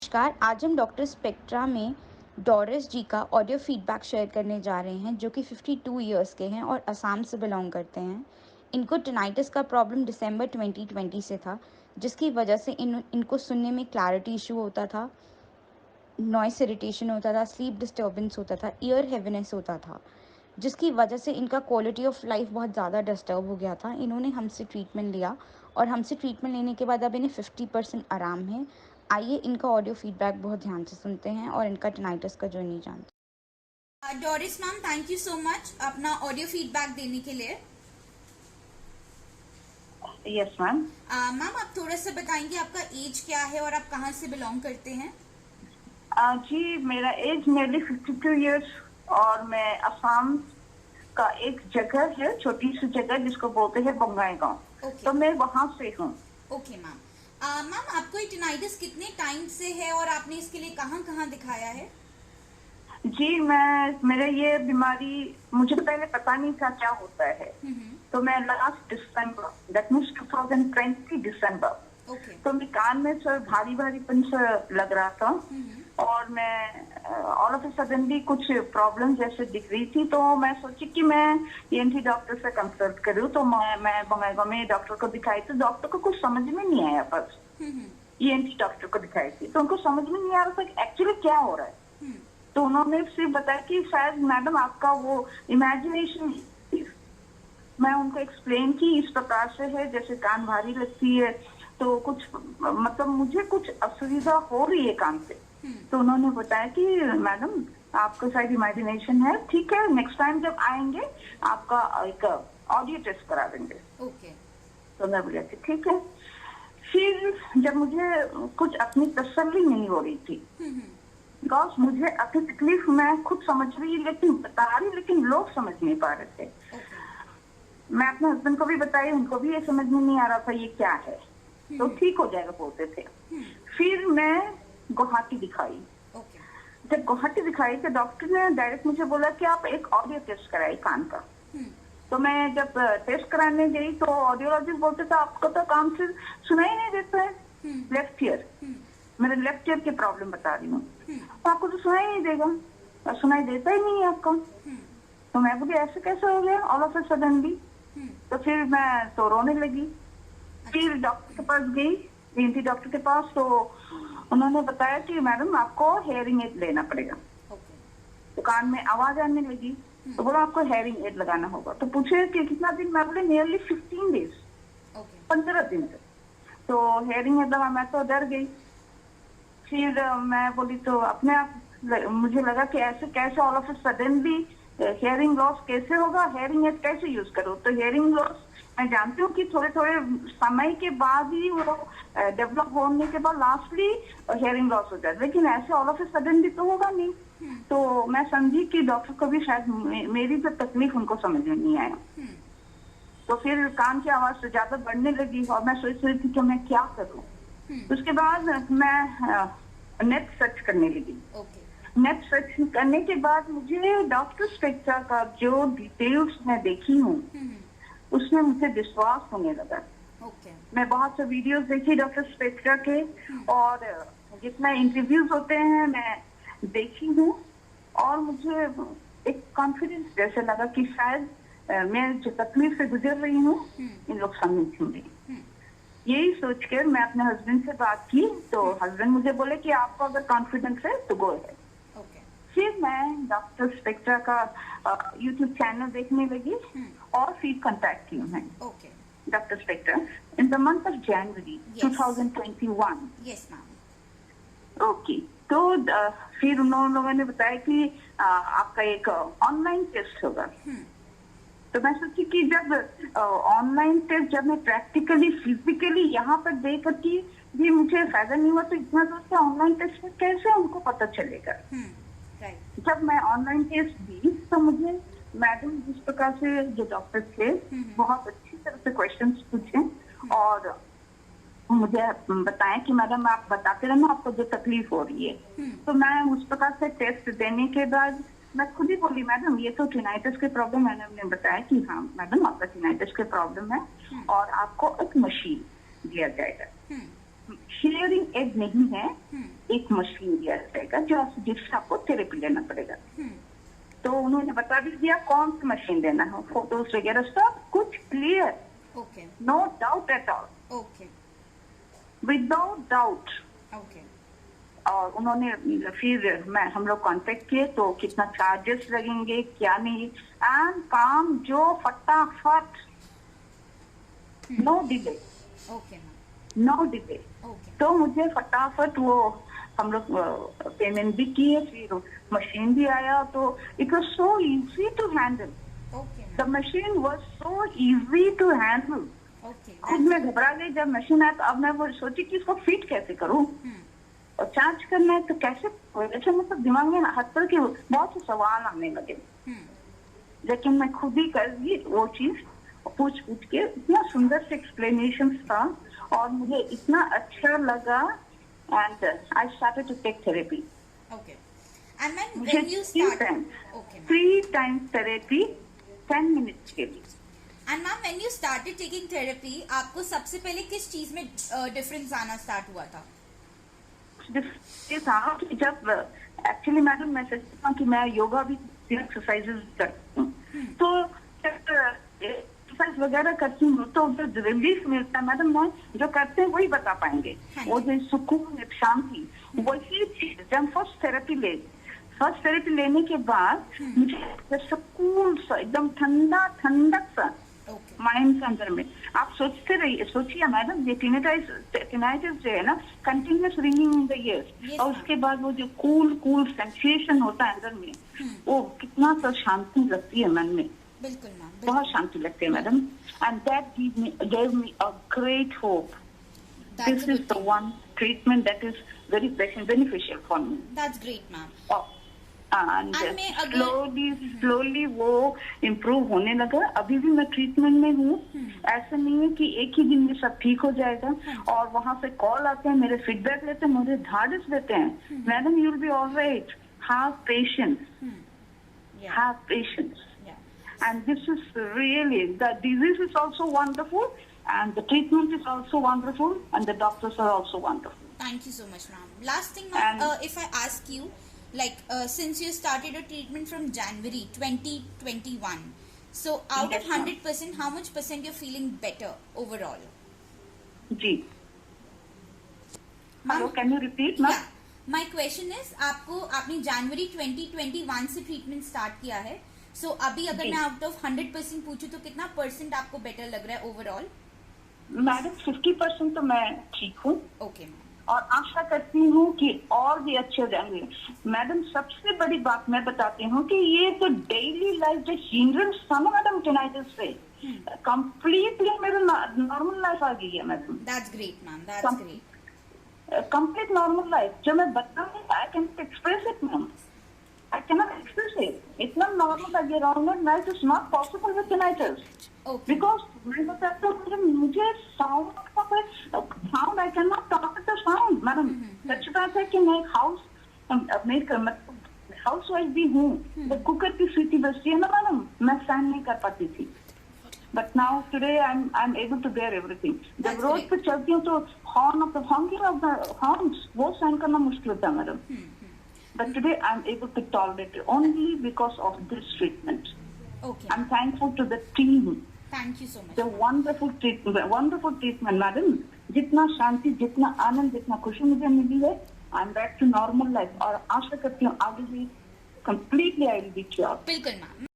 नमस्कार। आज हम डॉक्टर स्पेक्ट्रा में डोरिस जी का ऑडियो फीडबैक शेयर करने जा रहे हैं, जो कि 52 इयर्स के हैं और असम से बिलोंग करते हैं। इनको टिनाइटिस का प्रॉब्लम दिसंबर 2020 से था, जिसकी वजह से इनको सुनने में क्लैरिटी इशू होता था, नॉइस इरिटेशन होता था, स्लीप डिस्टर्बेंस होता था, ईयर हेवीनेस होता था, जिसकी वजह से इनका क्वालिटी ऑफ लाइफ बहुत ज़्यादा डिस्टर्ब हो गया था। इन्होंने हमसे ट्रीटमेंट लिया और हमसे ट्रीटमेंट लेने के बाद अब इन्हें 50% आराम है। आइए इनका ऑडियो फीडबैक बहुत ध्यान से सुनते हैं और इनका टिनाइटिस का जर्नी जानते हैं। Doris ma'am, thank you so much अपना ऑडियो फीडबैक देने के लिए। Yes ma'am. मैम, आप थोड़ा सा बताएंगे आपका एज क्या है और आप कहाँ से बिलोंग करते हैं? जी, मेरा एज नियरली 52 इयर्स और मैं असम का एक जगह है, छोटी सी जगह जिसको बोलते हैं बंगाईगांव। तो मैं वहाँ से हूँ। Okay ma'am. मैम, आपको ये टिनाइटिस कितने टाइम से है और आपने इसके लिए कहाँ कहाँ दिखाया है? जी, मेरा ये बीमारी मुझे पहले पता नहीं था क्या होता है। तो मैं लास्ट दिसंबर, दैट मीन्स 2020 दिसंबर, तो मैं कान में सर भारी भारीपन सा लग रहा था और मैं ऑल ऑफ ए सडनली कुछ प्रॉब्लम जैसे दिख रही थी। तो मैं सोची कि मैं ईएनटी डॉक्टर से कंसल्ट करूं। तो मैं बंगाईगांव में डॉक्टर को दिखाई, तो डॉक्टर को कुछ समझ में नहीं आया। बस ईएनटी डॉक्टर को दिखाई थी तो उनको समझ में नहीं आ रहा था एक्चुअली क्या हो रहा है। तो उन्होंने सिर्फ बताया कि शायद मैडम आपका वो इमेजिनेशन। मैं उनको एक्सप्लेन की इस प्रकार से है, जैसे कान भारी लगती है तो कुछ मतलब मुझे कुछ असुविधा हो रही है कान से। तो उन्होंने बताया कि मैडम आपका शायद इमेजिनेशन है, ठीक है, नेक्स्ट टाइम जब आएंगे आपका एक ऑडियो टेस्ट करा देंगे। तो मैं बोली ठीक है। फिर जब मुझे कुछ अपनी तसल्ली नहीं हो रही थी, बिकॉज मुझे अपनी तकलीफ मैं खुद समझ रही लेकिन बता रही, लेकिन लोग समझ नहीं पा रहे थे। मैं अपने हस्बैंड को भी बताई, उनको भी ये समझ में नहीं आ रहा था ये क्या है। तो ठीक हो जाएगा बोलते थे। फिर मैं गुवाहाटी दिखाई। जब गुवाहाटी दिखाई तो डॉक्टर ने डायरेक्ट मुझे बोला कि आप एक ऑडियो टेस्ट कराए कान का। तो मैं जब टेस्ट कराने गई तो ऑडियोलॉजिस्ट बोलते थे आपको तो कान से सुनाई नहीं देता है, लेफ्ट ईयर, मेरे लेफ्ट ईयर की प्रॉब्लम बता रही हूँ, तो आपको तो सुनाई नहीं देगा, सुनाई देता ही नहीं है आपको। तो मैं बोली ऐसे कैसे हो गया ऑल ऑफ ए सडनली। तो फिर मैं तो रोने लगी। फिर डॉक्टर के पास गई, ईएनटी डॉक्टर के पास। तो उन्होंने बताया कि मैडम आपको हेयरिंग एड लेना पड़ेगा। तो कान में आवाज आने लगी तो बोला आपको हेयरिंग एड लगाना होगा। तो पूछे कि कितना दिन, मैं बोले नियरली 15 डेज, 15 दिन से। तो हेयरिंग एड लगा, मैं तो डर गई। फिर मैं बोली तो अपने आप मुझे लगा कि ऐसे कैसे all of A suddenly hearing loss कैसे होगा, हेयरिंग एड कैसे यूज करो। तो हेयरिंग लॉस मैं जानती हूँ कि थोड़े थोड़े समय के बाद ही वो डेवलप होने के बाद लास्टली हेयरिंग लॉस हो जाए, लेकिन ऐसे ऑल ऑफ ए सडनली तो होगा नहीं। तो मैं समझी कि डॉक्टर को भी शायद मेरी जो तकलीफ उनको समझ में नहीं आया। तो फिर कान की आवाज से ज्यादा बढ़ने लगी और मैं सोच रही थी कि मैं क्या करूँ। उसके बाद मैं नेट सर्च करने लगी। नेट सर्च करने के बाद मुझे डॉक्टर स्पेक्ट्रा का जो डिटेल्स मैं देखी हूँ उसमें मुझे विश्वास होने लगा। मैं बहुत से वीडियोस देखी डॉक्टर स्पेक्ट्रा के और जितना इंटरव्यूज होते हैं मैं देखी हूँ और मुझे एक कॉन्फिडेंस जैसे लगा कि शायद मैं जो तकलीफ से गुजर रही हूँ इन लोग समझेंगे। यही सोचकर मैं अपने हस्बैंड से बात की तो हस्बैंड मुझे बोले कि आपको अगर कॉन्फिडेंस है तो गो है। फिर मैं डॉक्टर स्पेक्ट्रा का यूट्यूब चैनल देखने लगी और फिर कांटेक्ट की मैं doctor spectra in the month of January 2021। Yes ma'am. Okay. तो फिर उन लोगों ने बताया कि आपका एक ऑनलाइन टेस्ट होगा। तो मैं सोची कि जब ऑनलाइन टेस्ट जब मैं प्रैक्टिकली फिजिकली यहाँ पर दे करके भी मुझे फायदा नहीं हुआ तो इतना दूर से ऑनलाइन टेस्ट में कैसे उनको पता चलेगा। जब मैं ऑनलाइन टेस्ट दी तो मुझे मैडम जिस प्रकार से जो डॉक्टर थे बहुत अच्छी तरह से क्वेश्चंस पूछे और मुझे बताया कि मैडम आप बताते रहना आपको जो तकलीफ हो रही है। तो मैं उस प्रकार से टेस्ट देने के बाद मैं खुद ही बोली मैडम ये तो टिनाइटिस के प्रॉब्लम, मैंने उन्हें बताया कि हाँ मैडम आपका टिनाइटिस के प्रॉब्लम है और आपको एक मशीन दिया जाएगा। शेयरिंग एड नहीं है, एक मशीन दिया जाएगा जिससे आपको थेरेपी लेना पड़ेगा। तो उन्होंने बता भी दिया कौन सी मशीन लेना है, फोटोज वगैरह सब कुछ clear, no doubt at all, without doubt. और उन्होंने फिर हम लोग कांटेक्ट किए तो कितना चार्जेस लगेंगे क्या नहीं, एंड काम जो फटाफट, नो डिले, नो डिले। तो मुझे फटाफट वो हम लोग पेमेंट भी किए, फिर मशीन भी आया, तो it was so easy to handle, the machine was so easy to handle. खुद में घबरा गई जब मशीन आया, तो अब मैं वो सोची कि इसको फिट कैसे करूं और चार्ज करना है तो कैसे, ऐसे मतलब दिमाग में हर तरह के बहुत से सवाल आने लगे। लेकिन मैं खुद ही कर दी वो चीज, पूछ के इतना सुंदर से एक्सप्लेनेशन था और मुझे इतना अच्छा लगा, and I started to take therapy. मुझे 3 टाइम्स थेरेपी 10 मिनट्स के लिए। And ma'am when you started taking therapy, आपको सबसे पहले किस चीज में डिफरेंस आना स्टार्ट हुआ था? जब एक्चुअली मैडम मैं सोचती हूँ कि मैं योगा भी एक्सरसाइजेस करती हूँ, तो एक्सरसाइज वगैरह करती हूँ तो जो रिलीफ मिलता है मैडम, मैं जो करते हैं वही बता पाएंगे, वो जो सुकून शांति, वही चीज जब फर्स्ट थेरेपी लेने के बाद मुझे सुकून सा एकदम ठंडक सा माइंड के अंदर में। आप सोचिए मैडम, ये टिनाइटिस जो है ना, continuous ringing in the years, और उसके बाद वो जो कूल सेंसेशन होता है अंदर में, वो कितना तो शांति लगती है मन में, बिल्कुल मैम, बहुत शांति लगती है madam. And that gave me a great hope. This is the one treatment that is very beneficial for me. That's great ma'am. And slowly वो इम्प्रूव होने लगा। अभी भी मैं ट्रीटमेंट में हूँ, ऐसा नहीं है कि एक ही दिन में सब ठीक हो जाएगा। और वहाँ से कॉल आते हैं, मेरे फीडबैक लेते हैं, मुझे ढाढ़स देते हैं, madam you will be alright, have patience, have patience. And this is really, the disease is also wonderful and the treatment is also wonderful and the doctors are also wonderful. Thank you so much ma'am. Last thing ma'am, if I ask you, like since you started a treatment from January 2021, so out of 100%, how much percent you're feeling better overall? जी, hello, can you repeat ma'am? Yeah, my question is, आपने जनवरी 2021 से treatment start किया है, so अभी अगर मैं out of 100% पूछूं तो कितना परसेंट आपको बेटर लग रहा है ओवरऑल? मैडम 50% तो मैं ठीक हूँ। ओके मैम, और आशा करती हूँ कि और भी अच्छे हो जाएंगे। मैडम सबसे बड़ी बात मैं बताती हूँ कि ये तो डेली लाइफ जो हिंड्रेंस था ना मैडम टिनाइटिस से, कंप्लीटली मेरा नॉर्मल लाइफ आ गई है madam. That's great ma'am, that's great. Complete normal life जो मैं बताऊँ, I can express it ma'am, I cannot express it. इतना normal that your normal life is not possible with tinnitus. Okay. Because मैं बताता हूँ, मुझे sound I cannot talk with the sound, madam. सच बात है कि मैं हाउस वाइफ भी हूँ, तो कुकर की सीटी बजती है ना मैडम, मैं सहन नहीं कर पाती थी। But now today I'm able to bear everything. जब रोड पे चलती हूँ तो honking of the horns वो सहन करना मुश्किल होता है madam. But today I'm able to tolerate it only because of this treatment. Okay. I'm thankful to the team. Thank you so much. The wonderful treatment, madam. जितना शांति, जितना आनंद, जितना खुशी मुझे मिली है, I'm back to normal life. और आशा करती हूँ आगे भी completely I will be cured. बिल्कुल मैम।